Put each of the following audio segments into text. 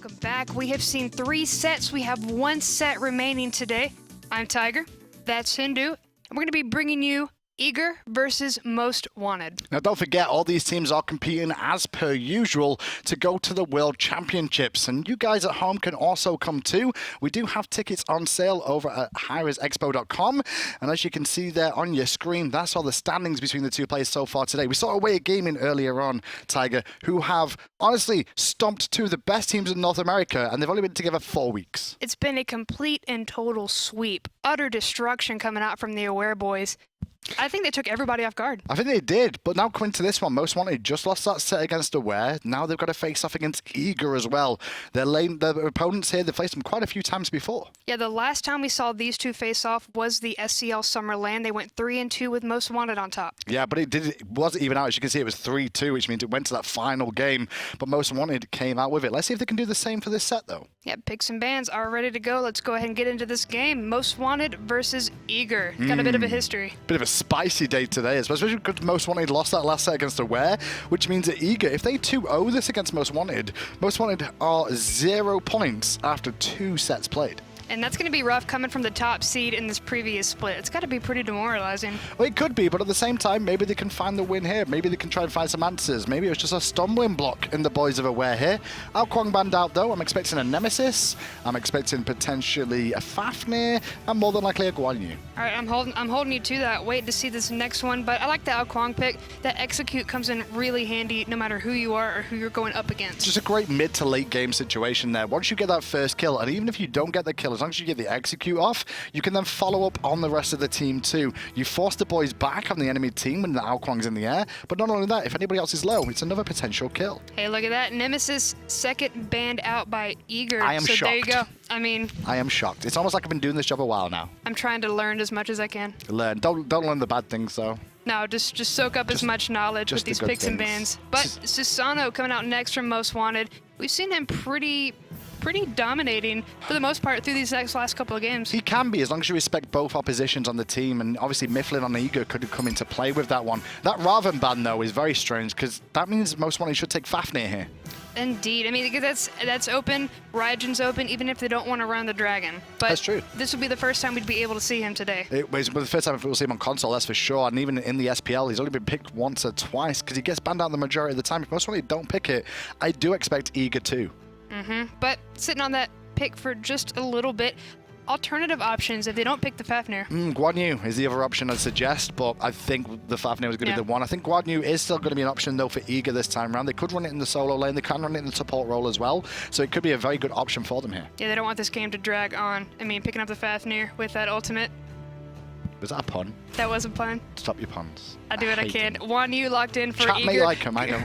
Welcome back. We have seen 3 sets. We have 1 set remaining today. I'm Tiger. That's Hindu. And we're going to be bringing you Eager versus Most Wanted. Now, don't forget, all these teams are competing as per usual to go to the World Championships. And you guys at home can also come too. We do have tickets on sale over at hi-rezexpo.com. And as you can see there on your screen, that's all the standings between the two players so far today. We saw Away Gaming earlier on, Tiger, who have honestly stomped 2 of the best teams in North America, and they've only been together 4 weeks. It's been a complete and total sweep. Utter destruction coming out from the Aware boys. I think they took everybody off guard. I think they did, but now coming to this one, Most Wanted just lost that set against Aware. Now they've got to face off against Eager as well. Their opponents here, they've faced them quite a few times before. Yeah, the last time we saw these two face off was the SCL Summerland. They went 3-2 with Most Wanted on top. Yeah, but it wasn't even out. As you can see, it was 3-2, which means it went to that final game. But Most Wanted came out with it. Let's see if they can do the same for this set, though. Yeah, picks and bans are ready to go. Let's go ahead and get into this game. Most Wanted versus Eager. Got a bit of a history. Bit of a spicy day today, especially because Most Wanted lost that last set against Aware, which means that Eager, if they 2-0 this against Most Wanted are 0 points after 2 sets played. And that's going to be rough coming from the top seed in this previous split. It's got to be pretty demoralizing. Well, it could be, but at the same time, maybe they can find the win here. Maybe they can try and find some answers. Maybe it was just a stumbling block in the boys of Aware here. AirCougar banned out, though. I'm expecting a Nemesis. I'm expecting potentially a Fafnir, and more than likely a Guan. All right, I'm holding you to that. Wait to see this next one, but I like the AirCougar pick. That execute comes in really handy no matter who you are or who you're going up against. Just a great mid to late game situation there. Once you get that first kill, and even if you don't get the kill, as long as you get the execute off, you can then follow up on the rest of the team too. You force the boys back on the enemy team when the AirCougar's in the air, but not only that, if anybody else is low, it's another potential kill. Hey, look at that. Nemesis second banned out by Eager. I am shocked. There you go. I mean, I am shocked. It's almost like I've been doing this job a while now. I'm trying to learn as much as I can. Learn. Don't learn the bad things, though. No, just soak up as much knowledge with these picks and bans. But Susano coming out next from Most Wanted. We've seen him pretty dominating for the most part through these last couple of games. He can be, as long as you respect both oppositions on the team, and obviously Myflin on the Eager could come into play with that one. That Raven ban, though, is very strange, because that means Most Wanted should take Fafnir here. Indeed. I mean, that's open. Raijin's open, even if they don't want to run the dragon. But that's true. This would be the first time we'd be able to see him today. It was the first time we'll see him on console, that's for sure. And even in the SPL, he's only been picked once or twice, because he gets banned out the majority of the time. If Most Wanted don't pick it, I do expect Eager too. But sitting on that pick for just a little bit. Alternative options if they don't pick the Fafnir. Guan is the other option I'd suggest, but I think the Fafnir was going to be the one. I think Guan is still going to be an option, though, for Eager this time around. They could run it in the solo lane. They can run it in the support role as well, so it could be a very good option for them here. Yeah, they don't want this game to drag on. I mean, picking up the Fafnir with that ultimate. Was that a pun? That was a pun. Stop your puns. I do what I can. Guan locked in for Chat Eager. me like him, I know.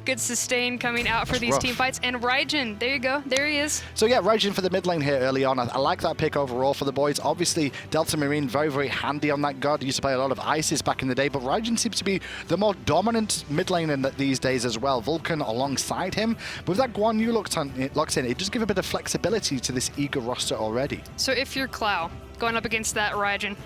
Good sustain coming out for these team fights. And Raijin, there you go. There he is. So yeah, Raijin for the mid lane here early on. I like that pick overall for the boys. Obviously, Delta Marine, very handy on that god. He used to play a lot of Isis back in the day, but Raijin seems to be the more dominant mid lane in these days as well. Vulcan alongside him. But with that Guan Yu locks in, it does give a bit of flexibility to this Eager roster already. So if you're Clow going up against that Raijin,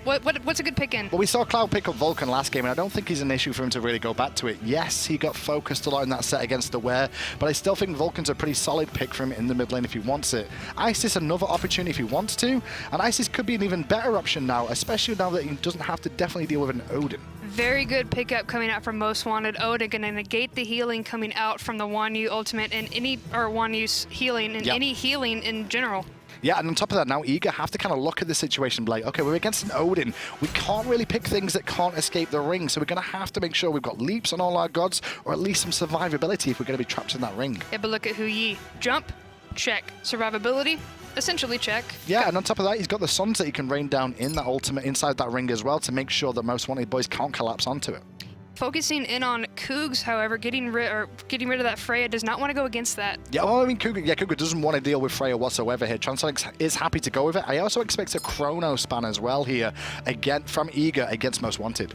what's a good pick in? Well, we saw Cloud pick up Vulcan last game, and I don't think he's an issue for him to really go back to it. Yes, he got focused a lot in that set against Aware, but I still think Vulcan's a pretty solid pick for him in the mid lane if he wants it. Isis, another opportunity if he wants to, and Isis could be an even better option now, especially now that he doesn't have to definitely deal with an Odin. Very good pickup coming out from Most Wanted. Odin gonna negate the healing coming out from the Guan Yu ultimate and Guan Yu's healing and any healing in general. Yeah, and on top of that, now Eager have to kind of look at the situation like, okay, we're against an Odin. We can't really pick things that can't escape the ring, so we're going to have to make sure we've got leaps on all our gods, or at least some survivability if we're going to be trapped in that ring. Yeah, but look at Hu Yi. Jump, check. Survivability, essentially check. Yeah, and on top of that, he's got the suns that he can rain down in that ultimate inside that ring as well to make sure that Most Wanted boys can't collapse onto it. Focusing in on Cougs, however, getting rid of that Freya does not want to go against that. Yeah, well, I mean, Cougar doesn't want to deal with Freya whatsoever here. Transonics is happy to go with it. I also expect a Chrono span as well here, again from Eager against Most Wanted.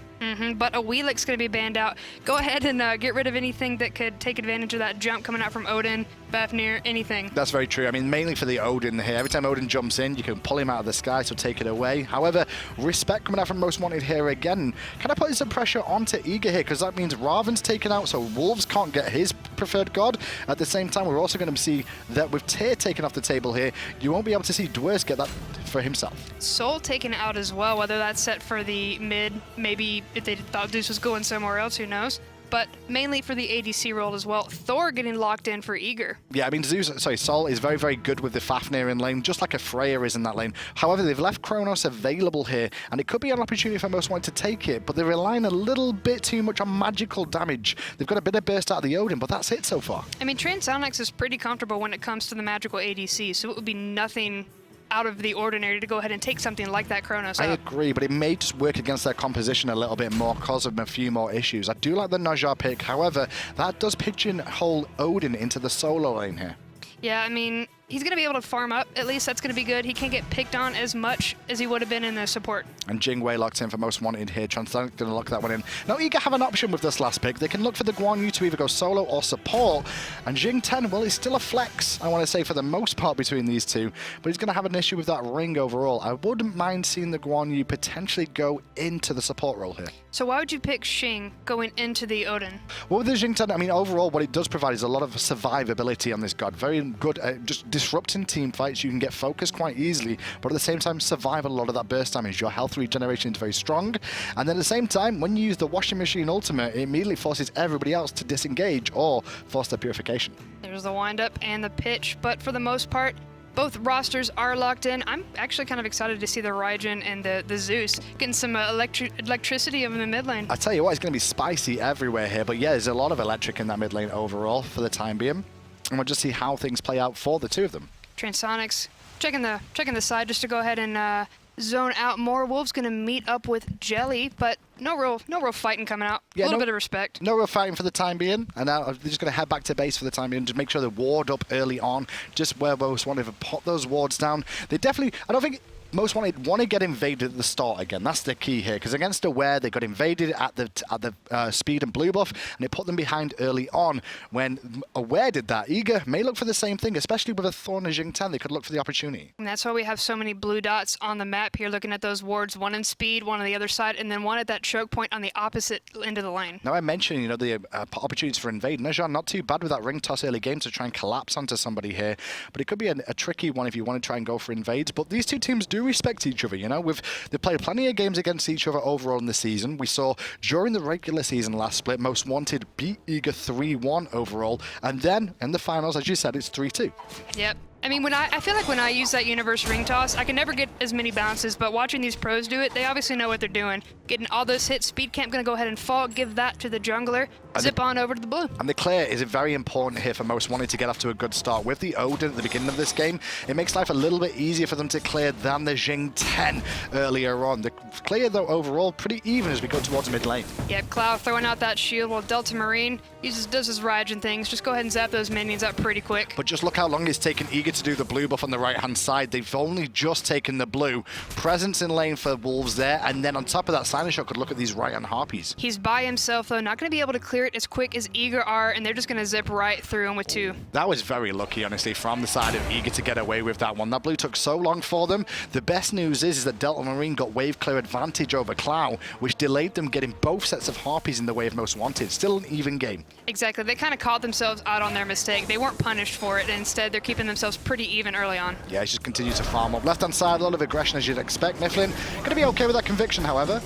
But a Wheelik's going to be banned out. Go ahead and get rid of anything that could take advantage of that jump coming out from Odin. Fafnir, anything. That's very true. I mean, mainly for the Odin here. Every time Odin jumps in, you can pull him out of the sky, so take it away. However, respect coming out from Most Wanted here again. Kind of putting some pressure onto Eager here, because that means Raven's taken out, so Wolves can't get his preferred god. At the same time, we're also going to see that with Tyr taken off the table here, you won't be able to see Dwurst get that for himself. Soul taken out as well, whether that's set for the mid, maybe if they thought Zeus was going somewhere else, who knows? But mainly for the ADC role as well. Thor getting locked in for Eager. Yeah, I mean, Sol is very, very good with the Fafnir in lane, just like a Freya is in that lane. However, they've left Kronos available here, and it could be an opportunity for Most Wanted to take it, but they're relying a little bit too much on magical damage. They've got a bit of burst out of the Odin, but that's it so far. I mean, Transonics is pretty comfortable when it comes to the magical ADC, so it would be nothing out of the ordinary to go ahead and take something like that Kronos I up. agree, but it may just work against their composition a little bit more because of a few more issues. I do like the Najar pick, however, that does pigeonhole Odin into the solo lane here. Yeah, I mean, he's going to be able to farm up. At least that's going to be good. He can't get picked on as much as he would have been in the support. And Jing way locked in for Most Wanted here. Transonics going to lock that one in. Now, Eager have an option with this last pick. They can look for the Guan Yu to either go solo or support. And Jing 10, well, he's still a flex, I want to say, for the most part between these two. But he's going to have an issue with that ring overall. I wouldn't mind seeing the Guan Yu potentially go into the support role here. So why would you pick Xing going into the Odin? Well, with the Jing 10, I mean, overall, what it does provide is a lot of survivability on this god. Very good at just disrupting team fights. You can get focused quite easily, but at the same time, survive a lot of that burst damage. Your health regeneration is very strong. And then at the same time, when you use the washing machine ultimate, it immediately forces everybody else to disengage or force their purification. There's the windup and the pitch, but for the most part, both rosters are locked in. I'm actually kind of excited to see the Raijin and the Zeus getting some electricity in the mid lane. I tell you what, it's going to be spicy everywhere here, but yeah, there's a lot of electric in that mid lane overall for the time being. And we'll just see how things play out for the two of them. Transonics checking the side just to go ahead and zone out more. Wolves going to meet up with Jellly, but no real fighting coming out. Yeah, a little bit of respect. No real fighting for the time being. And now they're just going to head back to base for the time being. Just make sure they ward up early on. Just where Most Wanted to pop those wards down. They definitely, I don't think Most Wanted want to get invaded at the start again. That's the key here, because against Aware, they got invaded at the speed and blue buff, and it put them behind early on. When Aware did that, Eager may look for the same thing, especially with a Thor and a Jing 10. They could look for the opportunity. And that's why we have so many blue dots on the map here, looking at those wards, one in speed, one on the other side, and then one at that choke point on the opposite end of the lane. Now, I mentioned, you know, the opportunities for invade. Najar not too bad with that ring toss early game to try and collapse onto somebody here, but it could be a tricky one if you want to try and go for invades. But these two teams do respect each other. You know, they played plenty of games against each other overall in the season. We saw during the regular season last split, Most Wanted beat Eager 3-1 overall, and then in the finals, as you said, it's 3-2. Yep. I mean, I feel like when I use that universe ring toss, I can never get as many bounces, but watching these pros do it, they obviously know what they're doing. Getting all those hits, speed camp gonna go ahead and fall, give that to the jungler, zip on over to the blue. And the clear is very important here for Most Wanted to get off to a good start. With the Odin at the beginning of this game, it makes life a little bit easier for them to clear than the Jing 10 earlier on. The clear, though, overall, pretty even as we go towards mid lane. Yep, Clow throwing out that shield while Delta Marine does his Raijin things. Just go ahead and zap those minions up pretty quick. But just look how long it's taken Eager to do the blue buff on the right-hand side. They've only just taken the blue. Presence in lane for Wolves there, and then on top of that, xCynosurex could look at these right-hand Harpies. He's by himself, though, not going to be able to clear it as quick as Eager are, and they're just going to zip right through him with two. That was very lucky, honestly, from the side of Eager to get away with that one. That blue took so long for them. The best news is that Delta Marine got wave clear advantage over Clow, which delayed them getting both sets of Harpies in the wave Most Wanted. Still an even game. Exactly. They kind of called themselves out on their mistake. They weren't punished for it, and instead they're keeping themselves pretty even early on. Yeah, it's just continue to farm up. Left-hand side, a lot of aggression as you'd expect. Myflin going to be okay with that conviction, however.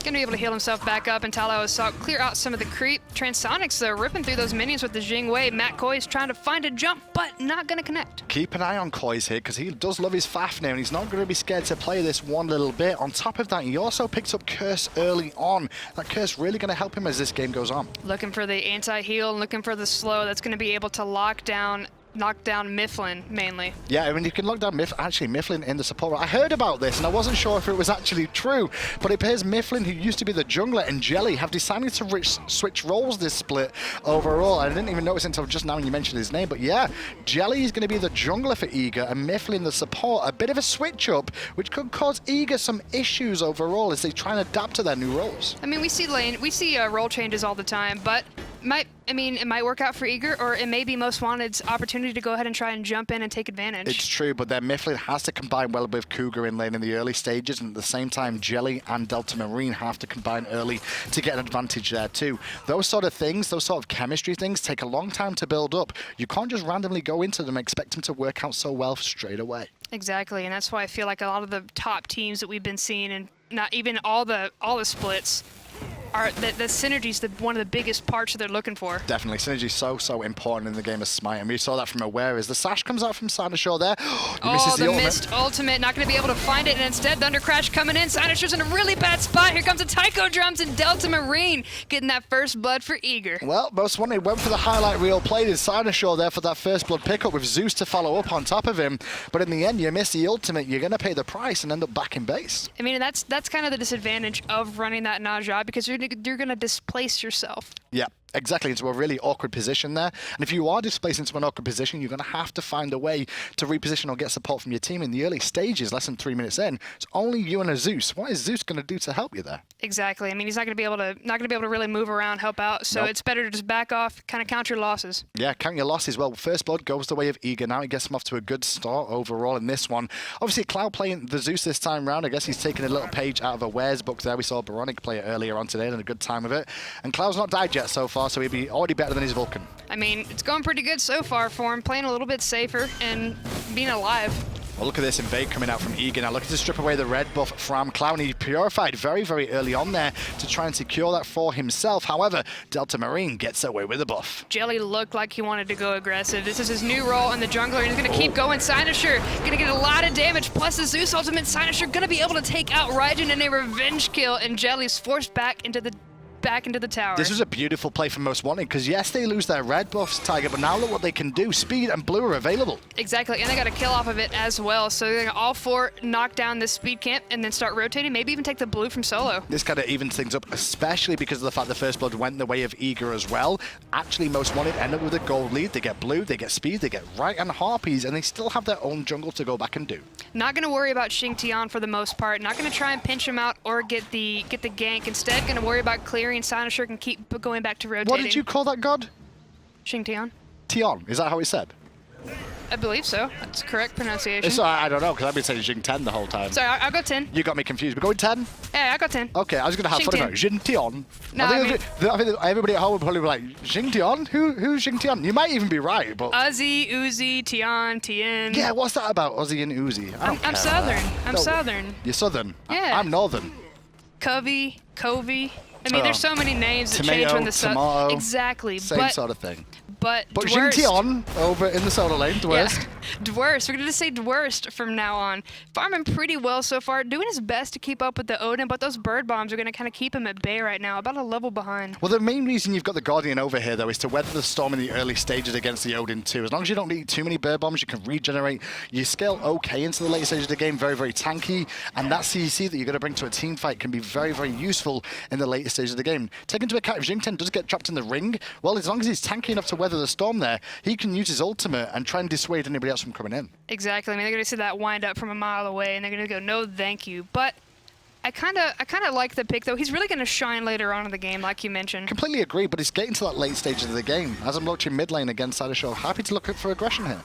Going to be able to heal himself back up, and Tallow is clear out some of the creep. Transonics, though, ripping through those minions with the Jing wave. Matt Koiz trying to find a jump, but not going to connect. Keep an eye on Koiz here, because he does love his Fafnir, and he's not going to be scared to play this one little bit. On top of that, he also picks up Curse early on. That Curse really going to help him as this game goes on. Looking for the anti-heal and looking for the slow. That's going to be able to knock down Myflin, mainly. Yeah, I mean, you can lock down Myflin in the support role. I heard about this, and I wasn't sure if it was actually true, but it appears Myflin, who used to be the jungler, and Jellly have decided to switch roles this split overall. I didn't even notice until just now when you mentioned his name, but yeah, Jellly is going to be the jungler for Eager, and Myflin the support. A bit of a switch up, which could cause Eager some issues overall as they try and adapt to their new roles. I mean, we see role changes all the time, but it might work out for Eager, or it may be Most Wanted's opportunity to go ahead and try and jump in and take advantage. It's true, but then Myflin has to combine well with Cougar in lane in the early stages, and at the same time, Jellly and Delta Marine have to combine early to get an advantage there too. Those sort of things, those sort of chemistry things, take a long time to build up. You can't just randomly go into them and expect them to work out so well straight away. Exactly, and that's why I feel like a lot of the top teams that we've been seeing, and not even all the splits, are the synergy's one of the biggest parts that they're looking for. Definitely, synergy is so important in the game of Smite, and we saw that from Aware as the sash comes out from XCynosurex there. He misses the missed ultimate, not going to be able to find it, and instead Thunder Crash coming in. XCynosure's in a really bad spot. Here comes the Taiko Drums and Delta Marine getting that first blood for Eager. Well, Most Wanted went for the highlight reel, played in XCynosurex there for that first blood pickup with Zeus to follow up on top of him, but in the end you miss the ultimate, you're going to pay the price and end up back in base. I mean, that's kind of the disadvantage of running that Naja, because you're going to displace yourself. Yeah, exactly, into a really awkward position there. And if you are displaced into an awkward position, you're going to have to find a way to reposition or get support from your team. In the early stages, less than 3 minutes in, it's only you and a Zeus. What is Zeus going to do to help you there? Exactly. I mean, he's not going to be able to really move around, help out. So It's better to just back off, kind of count your losses. Yeah, count your losses. Well, first blood goes the way of Eager. Now he gets him off to a good start overall in this one. Obviously, Cloud playing the Zeus this time round. I guess he's taking a little page out of Aware's book there. We saw Baronic play it earlier on today and a good time of it. And Cloud's not died yet so far, so he'd be already better than his Vulcan. I mean, it's going pretty good so far for him, playing a little bit safer and being alive. Well, look at this invade coming out from Eager. Now looking to strip away the red buff from Cloud. He purified very, very early on there to try and secure that for himself. However, Delta Marine gets away with the buff. Jellly looked like he wanted to go aggressive. This is his new role in the jungler, and he's going to keep going. XCynosurex going to get a lot of damage, plus the Zeus ultimate. XCynosurex going to be able to take out Raijin in a revenge kill, and Jelly's forced back into the tower. This was a beautiful play from Most Wanted, because yes, they lose their red buffs, Tiger, but now look what they can do. Speed and blue are available. Exactly, and they got a kill off of it as well. So they're going to all four knock down this speed camp and then start rotating, maybe even take the blue from solo. This kind of evens things up, especially because of the fact the first blood went the way of Eager as well. Actually, Most Wanted end up with a gold lead. They get blue, they get speed, they get right and harpies, and they still have their own jungle to go back and do. Not going to worry about Xing Tian for the most part. Not going to try and pinch him out or get the gank. Instead, going to worry about clearing. XCynosurex can keep going back to rotating. What did you call that god? Xing Tian. Tian, is that how it's said? I believe so. That's correct pronunciation. It's, I don't know, because I've been saying Jing 10 the whole time. Sorry, I'll go 10. You got me confused. We're going 10? Yeah, I got 10. Okay, I was going to have Xing fun about Jing Tian. No, I think everybody at home would probably be like, Jing Tian? Who's Jing Tian? You might even be right, but... Uzi, Uzi, Tian, Tien. Yeah, what's that about, Uzi and Uzi? I'm Southern. I'm Southern. You're Southern? Yeah. I'm Northern. Covey. I mean, there's so many names that tomato, change when the sun. tomato, Exactly. Same sort of thing. But Jing Dwurst. Tian over in the solo lane, Dwurst. Yeah. Dwurst. We're going to say Dwurst from now on. Farming pretty well so far, doing his best to keep up with the Odin, but those bird bombs are going to kind of keep him at bay right now, about a level behind. Well, the main reason you've got the Guardian over here, though, is to weather the storm in the early stages against the Odin too. As long as you don't need too many bird bombs, you can regenerate. You scale okay into the late stages of the game, very, very tanky, and that CEC that you're going to bring to a team fight can be very, very useful in the later stages of the game. Take into account if Jing Tian does get trapped in the ring, well, as long as he's tanky enough to weather the storm there, he can use his ultimate and try and dissuade anybody else from coming in. Exactly. I mean, they're going to see that wind up from a mile away, and they're going to go, no, thank you. But I kind of like the pick, though. He's really going to shine later on in the game, like you mentioned. Completely agree, but it's getting to that late stage of the game. As I'm watching mid lane against XCynosurex, happy to look for aggression here.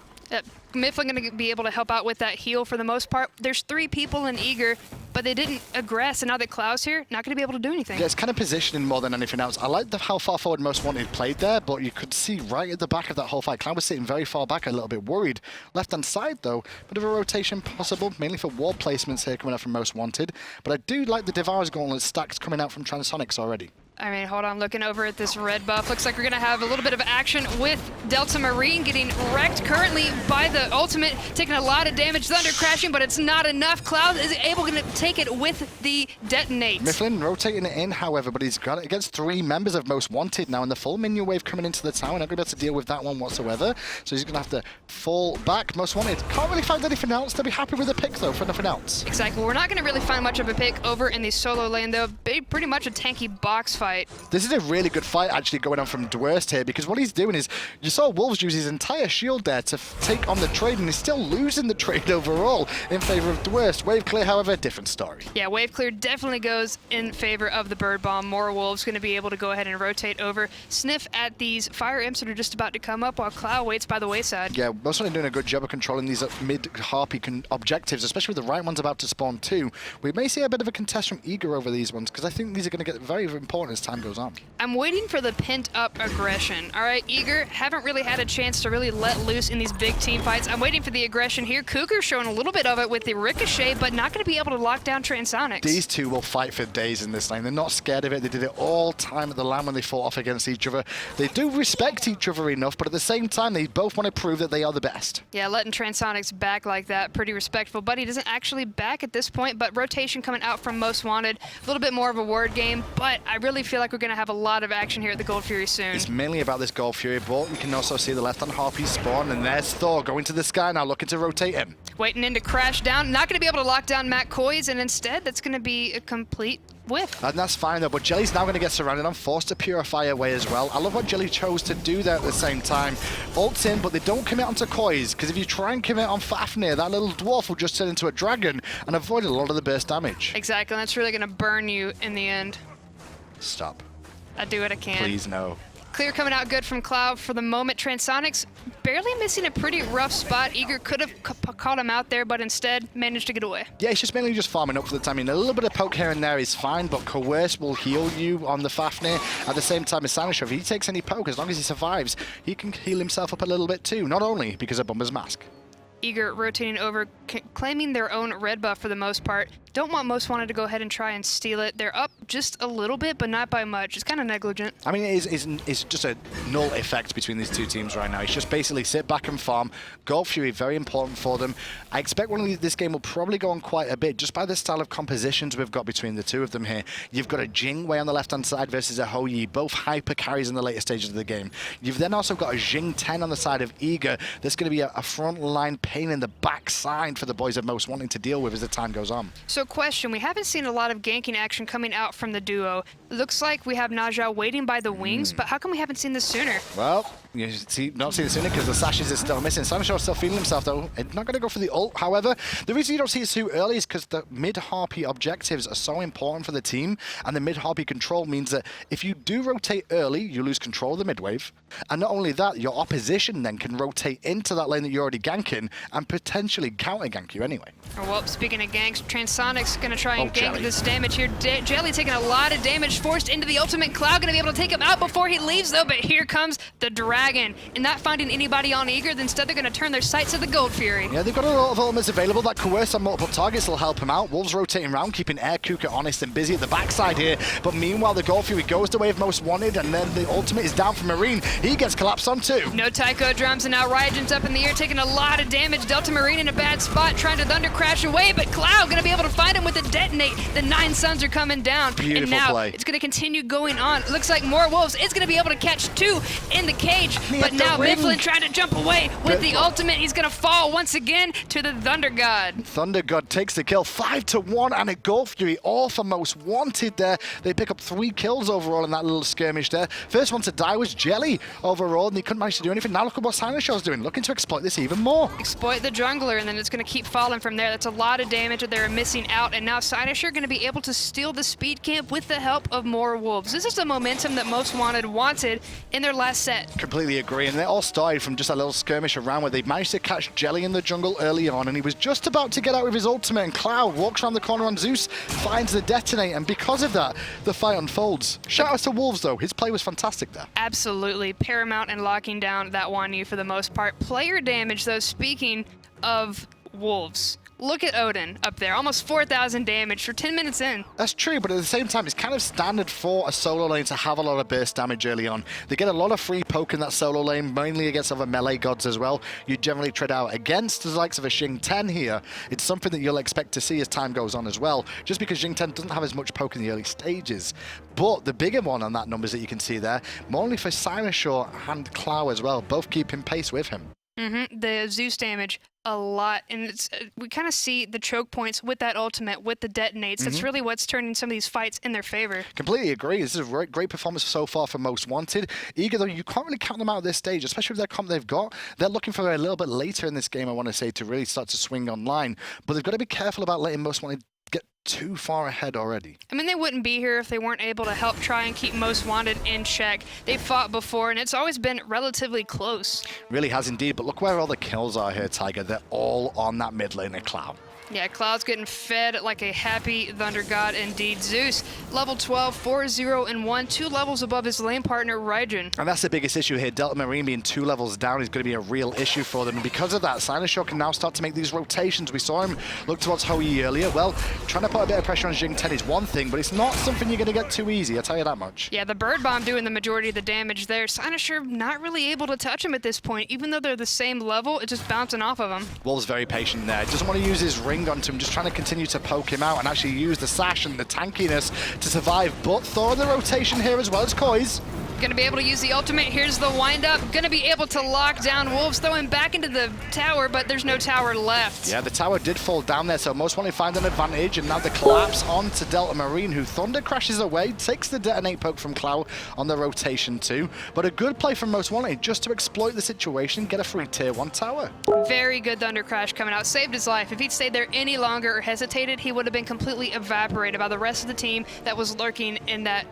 Myflin going to be able to help out with that heal for the most part. There's 3 people in Eager, but they didn't aggress, and now that Cloud's here, not going to be able to do anything. Yeah, it's kind of positioning more than anything else. I like how far forward Most Wanted played there, but you could see right at the back of that whole fight, Cloud was sitting very far back, a little bit worried. Left-hand side, though, bit of a rotation possible, mainly for wall placements here coming out from Most Wanted. But I do like the Devourer's Gauntlet stacks coming out from Transonics already. I mean, hold on, looking over at this red buff. Looks like we're going to have a little bit of action with Delta Marine getting wrecked currently by the ultimate, taking a lot of damage, thunder crashing, but it's not enough. Cloud is able to take it with the detonate. Myflin rotating it in, however, but he's got it against 3 members of Most Wanted now, and the full minion wave coming into the tower. Not going to be able to deal with that one whatsoever, so he's going to have to fall back. Most Wanted can't really find anything else. They'll be happy with the pick, though, for nothing else. Exactly. We're not going to really find much of a pick over in the solo lane, though. Pretty much a tanky box fight. fight. This is a really good fight actually going on from Dwurst here, because what he's doing is, you saw Wolves use his entire shield there to take on the trade, and he's still losing the trade overall in favor of Dwurst. Wave clear, however, different story. Yeah, wave clear definitely goes in favor of the bird bomb. More Wolves going to be able to go ahead and rotate over, sniff at these fire imps that are just about to come up while Clow waits by the wayside. Yeah, Myflin doing a good job of controlling these mid-harpy objectives, especially with the right ones about to spawn too. We may see a bit of a contest from Eager over these ones, because I think these are going to get very important as time goes on. I'm waiting for the pent-up aggression. All right, Eager haven't really had a chance to really let loose in these big team fights. I'm waiting for the aggression here. Cougar showing a little bit of it with the ricochet, but not going to be able to lock down Transonics. These two will fight for days in this lane. They're not scared of it. They did it all time at the LAN when they fought off against each other. They do respect each other enough, but at the same time, they both want to prove that they are the best. Yeah, letting Transonics back like that, pretty respectful. But he doesn't actually back at this point, but rotation coming out from Most Wanted. A little bit more of a word game, but I really feel like we're going to have a lot of action here at the Gold Fury soon. It's mainly about this Gold Fury, but you can also see the left-hand Harpy spawn, and there's Thor going to the sky now, looking to rotate him. Waiting in to crash down. Not going to be able to lock down Matt Koiz, and instead, that's going to be a complete whiff. And that's fine though, but Jellly's now going to get surrounded and forced to purify away as well. I love what Jellly chose to do there at the same time. Ults in, but they don't commit onto Koiz, because if you try and commit on Fafnir, that little dwarf will just turn into a dragon and avoid a lot of the burst damage. Exactly, and that's really going to burn you in the end. Stop. I do what I can. Please no. Clear coming out good from Cloud for the moment. Transonics barely missing a pretty rough spot. Eager could have caught him out there, but instead managed to get away. Yeah, he's just mainly just farming up for the time being. A little bit of poke here and there is fine, but Coerce will heal you on the Fafnir. At the same time as xCynosurex, if he takes any poke, as long as he survives, he can heal himself up a little bit too, not only because of Bumba's mask. Eager rotating over, claiming their own red buff for the most part. Don't want Most Wanted to go ahead and try and steal it. They're up just a little bit, but not by much. It's kind of negligent. I mean, it's just a null effect between these two teams right now. It's just basically sit back and farm. Gold Fury, very important for them. I expect this game will probably go on quite a bit, just by the style of compositions we've got between the two of them here. You've got a Jing way on the left-hand side versus a Hou-Yi, both hyper carries in the later stages of the game. You've then also got a Jing 10 on the side of Eager. There's going to be a front-line pain in the backside for the boys of Most wanting to deal with as the time goes on. So question, we haven't seen a lot of ganking action coming out from the duo. Looks like we have Najah waiting by the wings, but how come we haven't seen this sooner? Well, you not see it sooner because the sashes is still missing. xCynosurex still feeling himself though. It's not going to go for the ult. However, the reason you don't see it too early is because the mid-harpy objectives are so important for the team, and the mid-harpy control means that if you do rotate early, you lose control of the mid-wave. And not only that, your opposition then can rotate into that lane that you're already ganking and potentially counter-gank you anyway. Well, speaking of ganks, Transonics going to try and gank Jellly. this damage here. Jellly taking a lot of damage, forced into the ultimate. Cloud going to be able to take him out before he leaves though, but here comes the Dragon. And not finding anybody on Eager, then instead they're going to turn their sights to the Gold Fury. Yeah, they've got a lot of elements available. That Coerce on multiple targets will help him out. Wolves rotating around, keeping AirCougar honest and busy at the backside here. But meanwhile, the Gold Fury goes the way of Most Wanted, and then the ultimate is down for Marine. He gets collapsed on too. No Taiko drums, and now Raijin's up in the air, taking a lot of damage. Delta Marine in a bad spot, trying to Thunder Crash away, but Cloud going to be able to find him with a detonate. The 9 suns are coming down. Beautiful and now play. It's going to continue going on. It looks like more Wolves. It's going to be able to catch 2 in the cage, but now Myflin trying to jump away with the ultimate. He's going to fall once again to the Thunder God. Thunder God takes the kill, 5-1, and a Gold Fury, all for Most Wanted there. They pick up 3 kills overall in that little skirmish there. First one to die was Jellly overall, and he couldn't manage to do anything. Now look at what xCynosurex doing, looking to exploit this even more. Exploit the jungler, and then it's going to keep falling from there. That's a lot of damage that they're missing out, and now xCynosurex going to be able to steal the speed camp with the help of more Wolves. This is the momentum that Most wanted in their last set. Completely agree, and they all started from just a little skirmish around where they managed to catch Jellly in the jungle early on, and he was just about to get out with his ultimate, and Cloud walks around the corner on Zeus, finds the detonate, and because of that, the fight unfolds. Shout out to Wolves though, his play was fantastic there. Absolutely paramount in locking down that Guan for the most part. Player damage though, speaking of Wolves. Look at Odin up there, almost 4,000 damage for 10 minutes in. That's true, but at the same time, it's kind of standard for a solo lane to have a lot of burst damage early on. They get a lot of free poke in that solo lane, mainly against other melee gods as well. You generally tread out against the likes of a Xing 10 here. It's something that you'll expect to see as time goes on as well, just because Xing 10 doesn't have as much poke in the early stages. But the bigger one on that numbers that you can see there, more only for xCynosurex and Clow as well, both keeping pace with him. The Zeus damage a lot, and it's we kind of see the choke points with that ultimate, with the detonates. That's really what's turning some of these fights in their favor. Completely agree. This is a great performance so far for Most Wanted. Eager, though, you can't really count them out at this stage, especially with their comp they've got. They're looking for a little bit later in this game, I want to say, to really start to swing online. But they've got to be careful about letting Most Wanted get too far ahead already. I mean, they wouldn't be here if they weren't able to help try and keep Most Wanted in check. They've fought before, and it's always been relatively close. Really has indeed, but look where all the kills are here, Tiger. They're all on that mid lane of Clow. Yeah, Cloud's getting fed like a happy Thunder God indeed. Zeus, level 12, 4-0-1, 2 levels above his lane partner, Raijin. And that's the biggest issue here. Delta Marine being 2 levels down is going to be a real issue for them. And because of that, XCynosurex can now start to make these rotations. We saw him look towards Hou-Yi earlier. Well, trying to put a bit of pressure on Jing 10 is one thing, but it's not something you're going to get too easy, I'll tell you that much. Yeah, the Bird Bomb doing the majority of the damage there. XCynosurex not really able to touch him at this point. Even though they're the same level, it's just bouncing off of him. Wolf's very patient there. Doesn't want to use his ring onto him, just trying to continue to poke him out and actually use the sash and the tankiness to survive. But Thor in the rotation here as well as Koiz. Gonna be able to use the ultimate. Here's the windup. Gonna be able to lock down Wolves, throw him back into the tower, but there's no tower left. Yeah, the tower did fall down there, so Most Wanted find an advantage, and now the collapse onto Delta Marine, who Thunder crashes away, takes the detonate poke from Clow on the rotation too. But a good play from Most Wanted just to exploit the situation, get a free tier 1 tower. Very good Thunder Crash coming out. Saved his life. If he'd stayed there any longer or hesitated, he would have been completely evaporated by the rest of the team that was lurking in that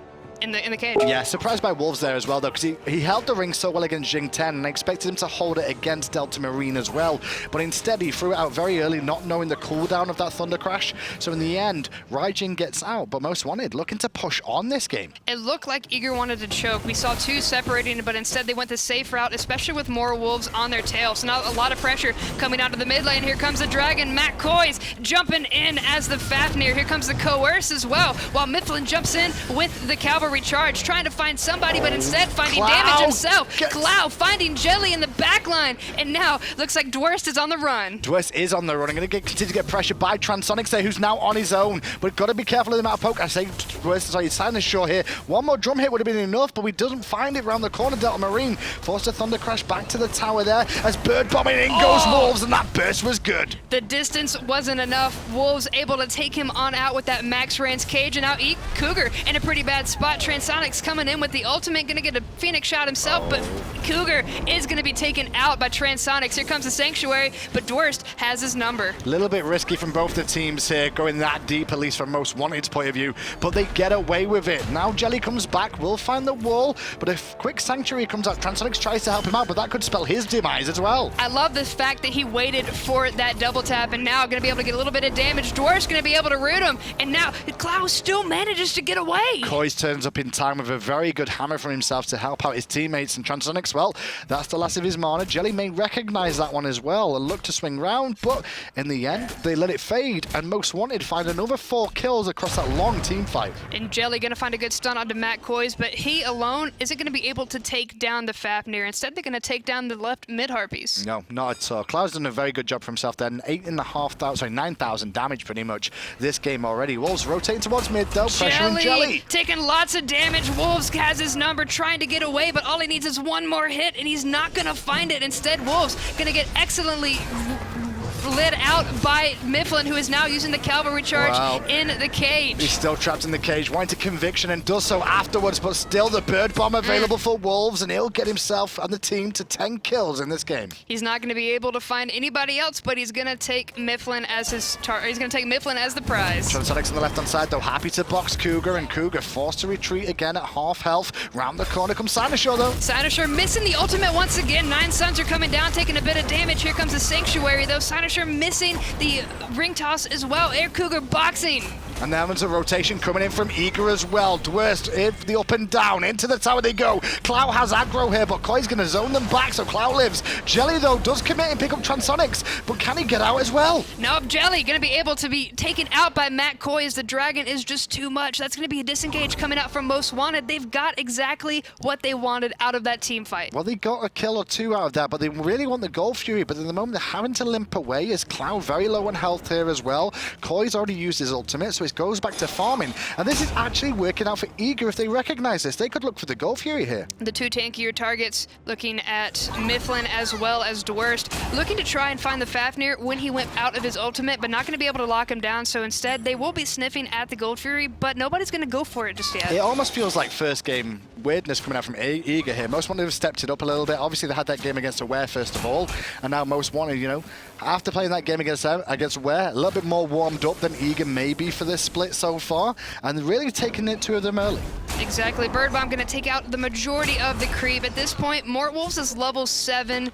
in the cage. Yeah, surprised by Wolves there as well, though, because he held the ring so well against Jing 10, and I expected him to hold it against Delta Marine as well. But instead, he threw it out very early, not knowing the cooldown of that Thunder Crash. So in the end, Raijin gets out, but Most Wanted looking to push on this game. It looked like Eager wanted to choke. We saw 2 separating, but instead they went the safe route, especially with more Wolves on their tail. So now a lot of pressure coming out of the mid lane. Here comes the Dragon. Koiz jumping in as the Fafnir. Here comes the Coerce as well, while Myflin jumps in with the Cavalry Charge, trying to find somebody, but instead finding damage himself. Clow finding Jellly in the back line, and now looks like Dwurst is on the run. Dwurst is on the run. I'm going to continue to get pressured by Transonics there, who's now on his own. But got to be careful of the amount of poke. I say Dwurst, sorry, XCynosurex here. One more drum hit would have been enough, but we doesn't find it around the corner. Delta Marine forced a Thunder Crash back to the tower there as Bird bombing in goes Wolves, and that burst was good. The distance wasn't enough. Wolves able to take him on out with that max range cage, and now AirCougar in a pretty bad spot. Transonics coming in with the ultimate, gonna get a Phoenix shot himself, but Cougar is gonna be taken out by Transonics. Here comes the Sanctuary, but Dwurst has his number. A little bit risky from both the teams here, going that deep, at least from Most Wanted's point of view, but they get away with it. Now Jellly comes back, will find the wall, but if quick Sanctuary comes out, Transonics tries to help him out, but that could spell his demise as well. I love the fact that he waited for that double tap, and now gonna be able to get a little bit of damage. Dwurst gonna be able to root him, and now Clow still manages to get away. Koiz turns up in time with a very good hammer from himself to help out his teammates, and Transonics, well, that's the last of his mana. Jellly may recognize that one as well and look to swing round, but in the end, they let it fade, and Most Wanted find another 4 kills across that long team fight. And Jellly gonna find a good stun onto Koiz, but he alone isn't gonna be able to take down the Fafnir. Instead, they're gonna take down the left mid Harpies. No, not at all. Cloud's done a very good job for himself then. 9,000 damage pretty much this game already. Wolves rotating towards mid though, pressuring Jellly. Taking lots of damage. Wolves has his number, trying to get away, but all he needs is one more hit, and he's not gonna find it. Instead, Wolves gonna get excellently lit out by Myflin, who is now using the Cavalry Charge in the cage. He's still trapped in the cage, wanting to conviction, and does so afterwards, but still the Bird Bomb available for Wolves, and he'll get himself and the team to 10 kills in this game. He's not going to be able to find anybody else, but he's going to take Myflin as his he's going to take Myflin as the prize. Transonics on the left-hand side, though, happy to box Cougar, and Cougar forced to retreat again at half health. Round the corner comes XCynosurex, though. XCynosurex missing the ultimate once again. 9 Suns are coming down, taking a bit of damage. Here comes the Sanctuary, though. XCynosurex missing the ring toss as well. AirCougar boxing. And then there's a rotation coming in from Eager as well. Dwurst, the up and down, into the tower they go. Clow has aggro here, but Koiz going to zone them back, so Clow lives. Jellly, though, does commit and pick up Transonics, but can he get out as well? Nope, Jellly going to be able to be taken out by Koiz. The Dragon is just too much. That's going to be a disengage coming out from Most Wanted. They've got exactly what they wanted out of that team fight. Well, they got a kill or 2 out of that, but they really want the Gold Fury, but at the moment they're having to limp away as Clow very low on health here as well. Koiz already used his ultimate, so useless, goes back to farming. And this is actually working out for Eager if they recognize this. They could look for the Gold Fury here. The two tankier targets looking at Myflin as well as Dwurst, looking to try and find the Fafnir when he went out of his ultimate, but not going to be able to lock him down. So instead, they will be sniffing at the Gold Fury, but nobody's going to go for it just yet. It almost feels like first game weirdness coming out from Eager here. Most Wanted have stepped it up a little bit. Obviously, they had that game against Aware first of all, and now Most Wanted, you know, after playing that game against Aware, a little bit more warmed up than Eager maybe for this split so far, and really taking it to them early. Exactly. Bird Bomb going to take out the majority of the creep. At this point, Mortwolves is level 17.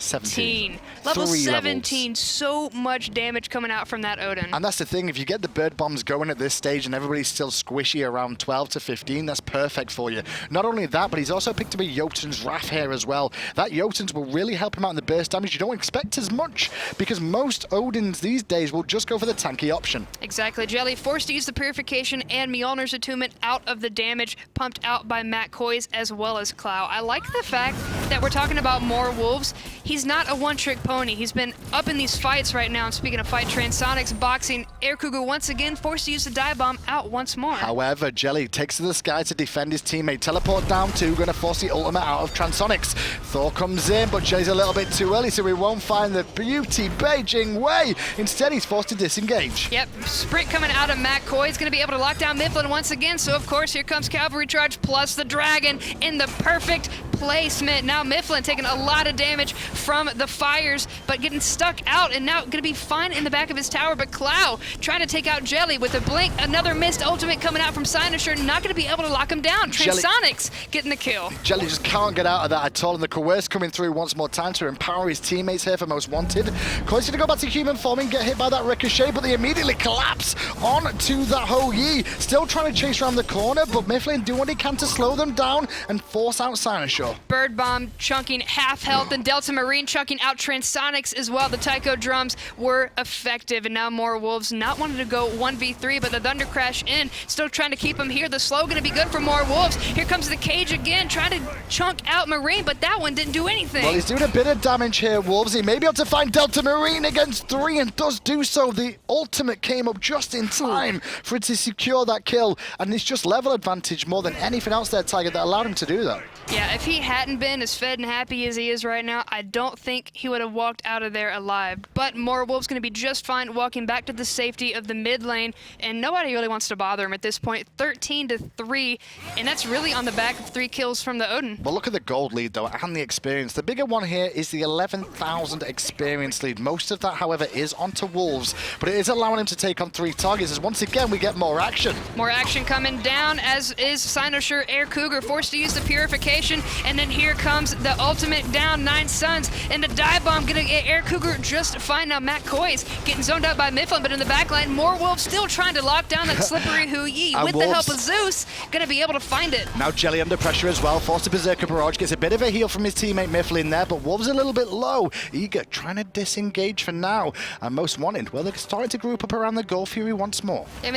Level 17. Levels. So much damage coming out from that Odin. And that's the thing. If you get the Bird Bombs going at this stage and everybody's still squishy around 12 to 15, that's perfect for you. Not only that, but he's also picked up a Jotun's Wrath here as well. That Jotun's will really help him out in the burst damage. You don't expect as much because most Odins these days will just go for the tanky option. Exactly. Jellly forced to use the Purification and Mjolnir's Attunement out of the damage pumped out by Koiz as well as Clow. I like the fact that we're talking about more wolves. He's not a one-trick pony. He's been up in these fights right now. And speaking of fight, Transonics boxing, AirCougar once again forced to use the dive bomb out once more. However, Jellly takes to the sky to defend his teammate. Teleport down 2, going to force the ultimate out of Transonics. Thor comes in, but Jell's a little bit too early, so we won't find the beauty Beijing way. Instead, he's forced to disengage. Yep, sprint coming out of Koiz, going to be able to lock down Myflin once again. So, of course, here comes Cavalry Charge plus the Dragon in the perfect placement. Now Myflin taking a lot of damage from the fires, but getting stuck out and now going to be fine in the back of his tower. But Clow trying to take out Jellly with a blink. Another missed ultimate coming out from xCynosurex, not going to be able to lock him down. Transonics getting the kill. Jellly just can't get out of that at all, and the Koiz coming through once more time to empower his teammates here for Most Wanted. Koiz going to go back to human form and get hit by that ricochet, but they immediately collapse onto that Ho-Yi. Still trying to chase around the corner, but Myflin do what he can to slow them down and force out xCynosurex. Bird Bomb chunking half health and Delta Marine chunking out Transonics as well. The Taiko drums were effective, and now more wolves not wanting to go 1v3, but the Thunder Crash in, still trying to keep them here. The slow going to be good for more wolves. Here comes the cage again, trying to chunk out Marine, but that one didn't do anything. Well, he's doing a bit of damage here, Wolves. He may be able to find Delta Marine against 3 and does do so. The ultimate came up just in time for it to secure that kill, and it's just level advantage more than anything else there, Tiger, that allowed him to do that. Yeah, if he hadn't been as fed and happy as he is right now, I don't think he would have walked out of there alive. But more Wolves going to be just fine walking back to the safety of the mid lane, and nobody really wants to bother him at this point. 13-3, and that's really on the back of 3 kills from the Odin. Well, look at the gold lead, though, and the experience. The bigger one here is the 11,000 experience lead. Most of that, however, is onto Wolves, but it is allowing him to take on 3 targets, as once again, we get more action. More action coming down, as is xCynosurex. AirCougar forced to use the Purification, and then here comes the ultimate down 9 Suns, and the dive bomb gonna get AirCougar just fine. Now Koiz getting zoned out by Myflin, but in the backline, more Wolves still trying to lock down that slippery Hu-Yi. With the help of Zeus, gonna be able to find it. Now Jellly under pressure as well, forced to Berserker Barrage, gets a bit of a heal from his teammate Myflin there, but Wolves a little bit low. Eager trying to disengage for now, and Most Wanted, well, they're starting to group up around the Gold Fury once more. I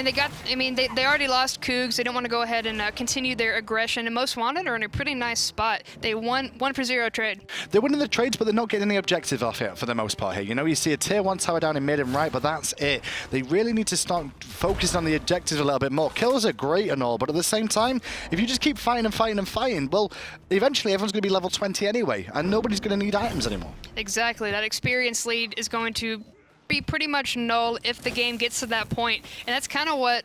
mean, they already lost Cougs. They don't want to go ahead and continue their aggression, and Most Wanted are in a pretty nice spot. They won 1-for-0 trade. They're winning the trades, but they're not getting any objectives off it for the most part here. You know, you see a tier 1 tower down in mid and right, but that's it. They really need to start focusing on the objectives a little bit more. Kills are great and all, but at the same time, if you just keep fighting and fighting and fighting, well, eventually everyone's going to be level 20 anyway, and nobody's going to need items anymore. Exactly. That experience lead is going to be pretty much null if the game gets to that point, and that's kind of what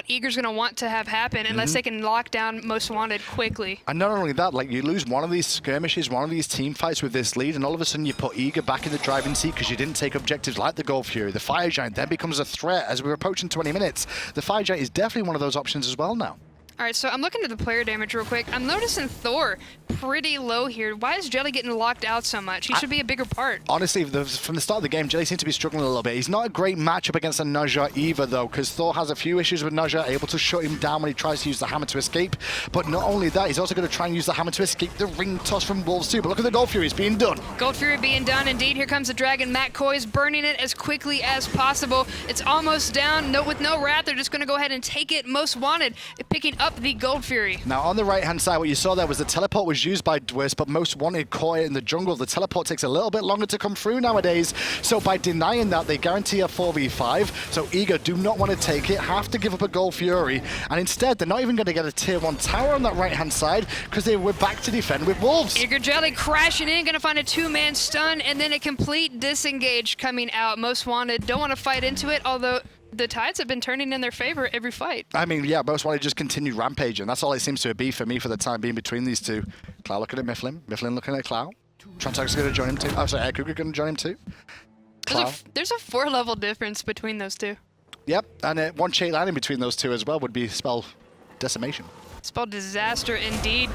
Eager's going to want to have happen unless they can lock down Most Wanted quickly. And not only that, like, you lose one of these skirmishes, one of these team fights with this lead, and all of a sudden you put Eager back in the driving seat because you didn't take objectives like the Gold Fury. The Fire Giant then becomes a threat as we're approaching 20 minutes. The Fire Giant is definitely one of those options as well now. All right, so I'm looking at the player damage real quick. I'm noticing Thor pretty low here. Why is Jellly getting locked out so much? He should be a bigger part. Honestly, from the start of the game, Jellly seems to be struggling a little bit. He's not a great matchup against a Naja either, though, because Thor has a few issues with Naja, able to shut him down when he tries to use the hammer to escape. But not only that, he's also going to try and use the hammer to escape the ring toss from Wolves too. But look at the Gold Fury, it's being done. Gold Fury being done, indeed. Here comes the Dragon. Koiz burning it as quickly as possible. It's almost down. With no wrath, they're just going to go ahead and take it. Most Wanted picking up the Gold Fury. Now, on the right-hand side, what you saw there was the teleport was used by Dwurst, but Most Wanted caught it in the jungle. The teleport takes a little bit longer to come through nowadays, so by denying that, they guarantee a 4v5. So Eager do not want to take it, have to give up a Gold Fury, and instead, they're not even going to get a tier 1 tower on that right-hand side because they were back to defend with Wolves. Eager Jellly crashing in, going to find a 2-man stun, and then a complete disengage coming out. Most Wanted don't want to fight into it, although the tides have been turning in their favor every fight. I mean, yeah, Most Wanted just continued rampaging. That's all it seems to be for me for the time being between these two. Clow looking at Myflin, Myflin looking at Clow. Transonics going to join him too. Oh, sorry, AirCougar going to join him too. There's a 4-level difference between those two. Yep, and one chain line in between those two as well would be spell decimation. Spell disaster indeed.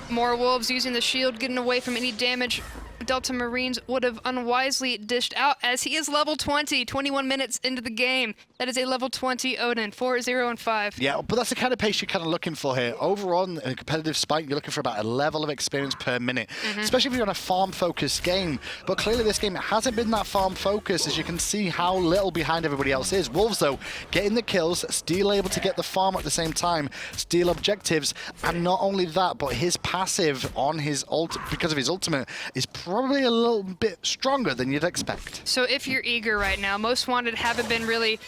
More Wolves using the shield, getting away from any damage. Delta Marines would have unwisely dished out as he is level 20, 21 minutes into the game. That is a level 20 Odin, 4-0-5. Yeah, but that's the kind of pace you're kind of looking for here. Overall, in a competitive Smite, you're looking for about a level of experience per minute, especially if you're on a farm-focused game. But clearly this game hasn't been that farm-focused, as you can see how little behind everybody else is. Wolves, though, getting the kills, still able to get the farm at the same time, steal objectives, and not only that, but his passive on his ult, because of his ultimate, is probably a little bit stronger than you'd expect. So if you're Eager right now, Most Wanted haven't really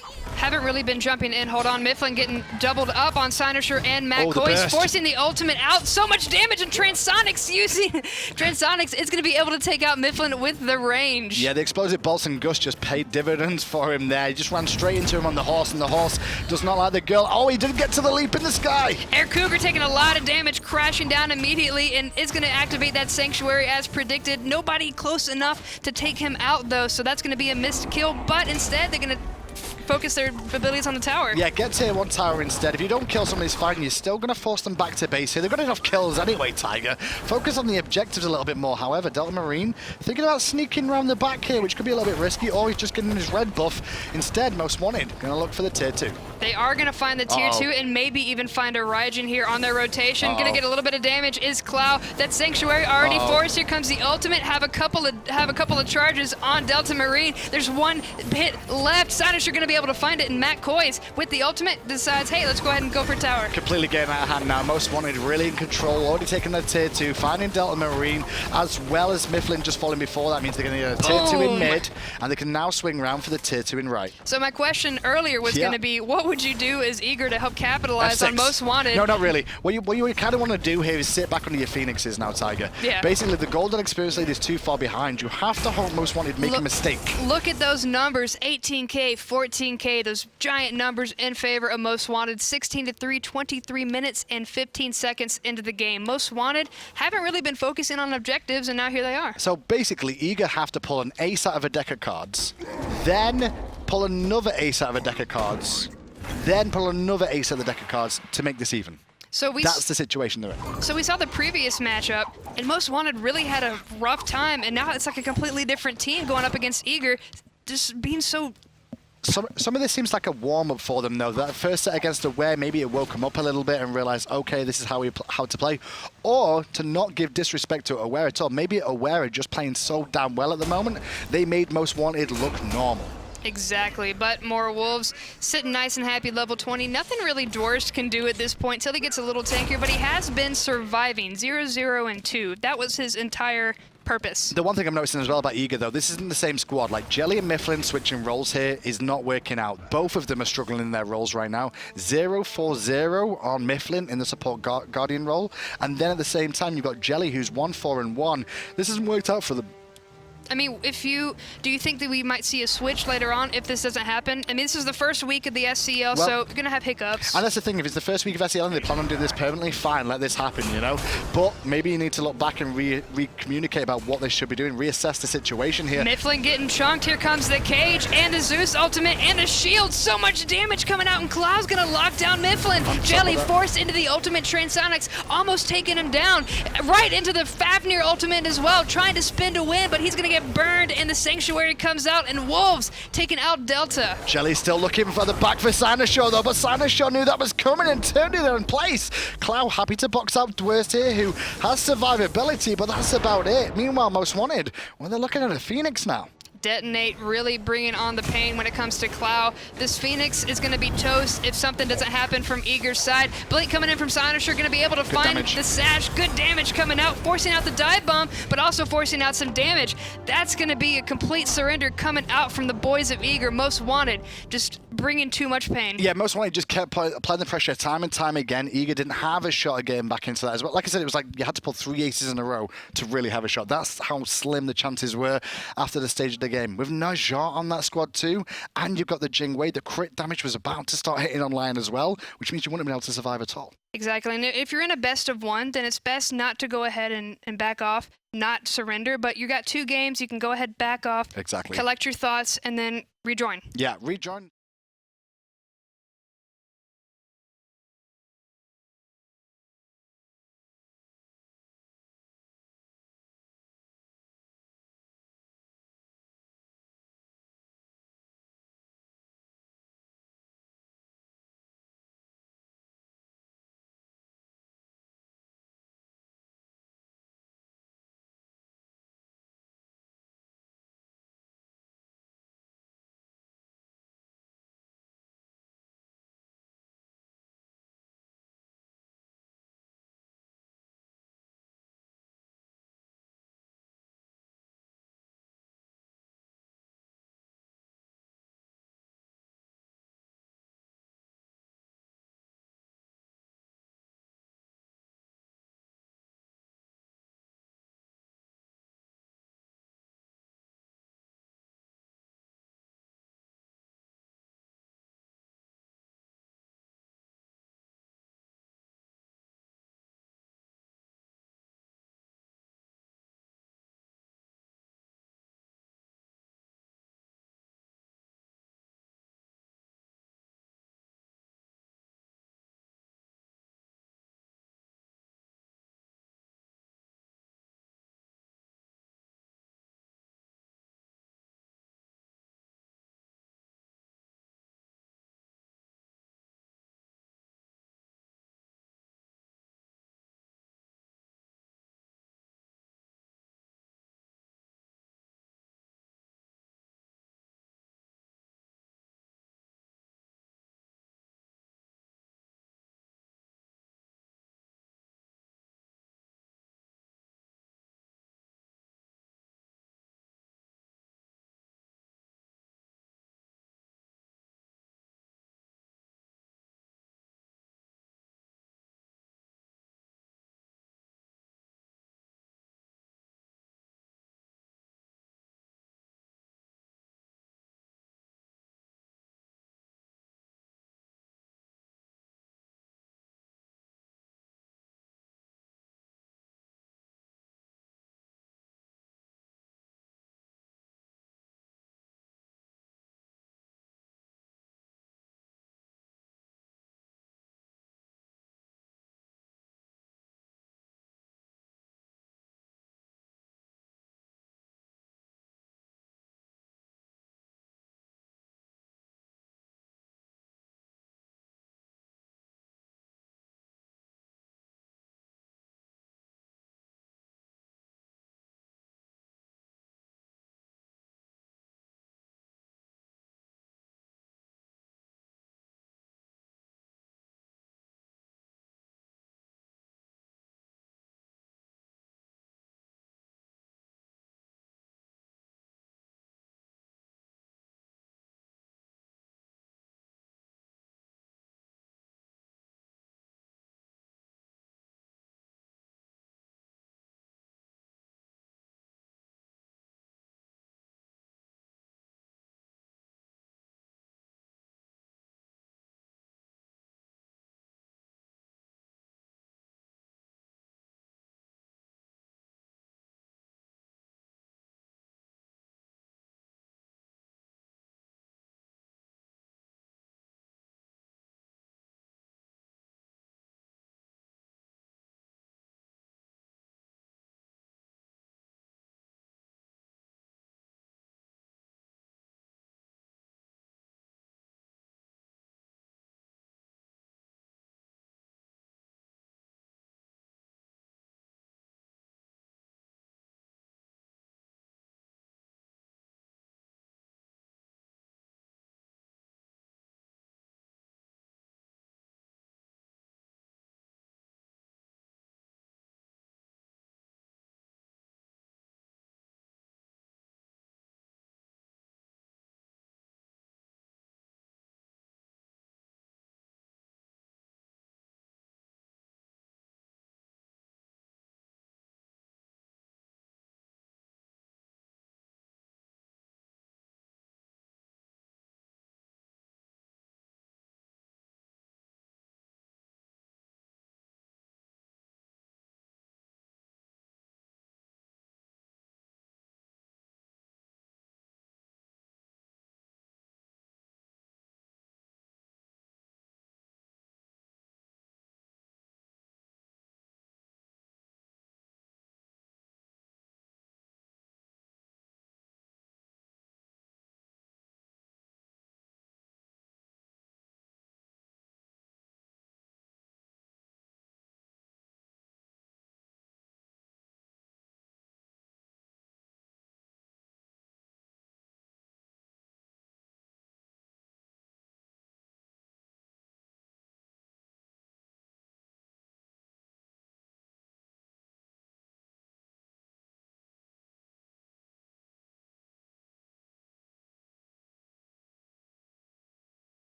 been jumping in. Hold on, Myflin getting doubled up on xCynosure and Koiz, forcing the ultimate out. So much damage, and Transonics using Transonics is going to be able to take out Myflin with the range. Yeah, the explosive bolts and Gus just paid dividends for him there. He just ran straight into him on the horse, and the horse does not like the girl. Oh, he didn't get to the leap in the sky. AirCougar taking a lot of damage, crashing down immediately, and is going to activate that Sanctuary as predicted. Nobody close enough to take him out, though, so that's going to be a missed kill, but instead they're going to focus their abilities on the tower. Yeah, get tier 1 tower instead. If you don't kill somebody's fighting, you're still going to force them back to base here. They've got enough kills anyway, Tiger. Focus on the objectives a little bit more. However, Delta Marine thinking about sneaking around the back here, which could be a little bit risky, or he's just getting his red buff. Instead, Most Wanted going to look for the tier 2. They are going to find the tier 2 and maybe even find a Raijin here on their rotation. Going to get a little bit of damage is Clow. That Sanctuary already forced. Here comes the ultimate. Have a couple of charges on Delta Marine. There's one hit left. xCynosurex going to be able to find it, and Koiz with the ultimate decides, hey, let's go ahead and go for tower. Completely getting out of hand now. Most Wanted really in control, already taking their tier 2, finding Delta Marine, as well as Myflin just falling before. That means they're going to get a tier 2 in mid, and they can now swing around for the tier 2 in right. So my question earlier was going to be, what would you do as Eager to help capitalize on Most Wanted? No, not really. What you kind of want to do here is sit back under your Phoenixes now, Tiger. Yeah. Basically, the golden experience lead is too far behind. You have to hope Most Wanted make a mistake. Look at those numbers, 18K, 14K, those giant numbers in favor of Most Wanted. 16-3, 23 minutes and 15 seconds into the game. Most Wanted haven't really been focusing on objectives, and now here they are. So basically, Eager have to pull an ace out of a deck of cards, then pull another ace out of a deck of cards, then pull another ace out of the deck of cards to make this even. So that's the situation they're in. So we saw the previous matchup, and Most Wanted really had a rough time, and now it's like a completely different team going up against Eager, just being so... Some of this seems like a warm-up for them, though. That first set against Aware, maybe it woke them up a little bit and realized, okay, this is how to play. Or to not give disrespect to Aware at all. Maybe Aware are just playing so damn well at the moment, they made Most Wanted look normal. Exactly, but more Wolves sitting nice and happy, level 20. Nothing really Dwurst can do at this point till he gets a little tankier, but he has been surviving 0-0-2. That was his entire purpose. The one thing I'm noticing as well about Eager, though, this isn't the same squad. Like, Jellly and Myflin switching roles here is not working out. Both of them are struggling in their roles right now. 0-4-0 on Myflin in the support Guardian role, and then at the same time, you've got Jellly, who's 1-4-1. This hasn't worked out for them. I mean, do you think that we might see a switch later on if this doesn't happen? I mean, this is the first week of the SCL, so you're going to have hiccups. And that's the thing, if it's the first week of SCL and they plan on doing this permanently, fine, let this happen, you know? But maybe you need to look back and re-communicate about what they should be doing, reassess the situation here. Myflin getting chunked, here comes the cage, and the Zeus ultimate, and the shield, so much damage coming out, and Cloud's going to lock down Myflin. Jellly forced into the ultimate Transonics, almost taking him down, right into the Fafnir ultimate as well, trying to spin to win, but he's going to get burned, and the Sanctuary comes out, and Wolves taking out Delta. Jellly's still looking for the back for xCynosurex, though, but xCynosurex knew that was coming and turned it in place. Clow happy to box out Dwurst here, who has survivability, but that's about it. Meanwhile, Most Wanted, well, they're looking at a Phoenix now. detonate, really bringing on the pain when it comes to Clow. This Phoenix is going to be toast if something doesn't happen from Eager's side. Blink coming in from Xynosurex, going to be able to find the Sash. Good damage coming out, forcing out the dive bomb, but also forcing out some damage. That's going to be a complete surrender coming out from the boys of Eager. Most Wanted, just bringing too much pain. Yeah, Most Wanted just kept applying the pressure time and time again. Eager didn't have a shot of getting back into that as well. Like I said, it was like you had to pull 3 aces in a row to really have a shot. That's how slim the chances were after the stage of the game. With Najjar on that squad too, and you've got the Jing Wei, the crit damage was about to start hitting online as well, which means you wouldn't have been able to survive at all. Exactly, and if you're in a best of one, then it's best not to go ahead and back off, not surrender, but you got 2 games, you can go ahead, back off, exactly, collect your thoughts, and then rejoin. Yeah, rejoin.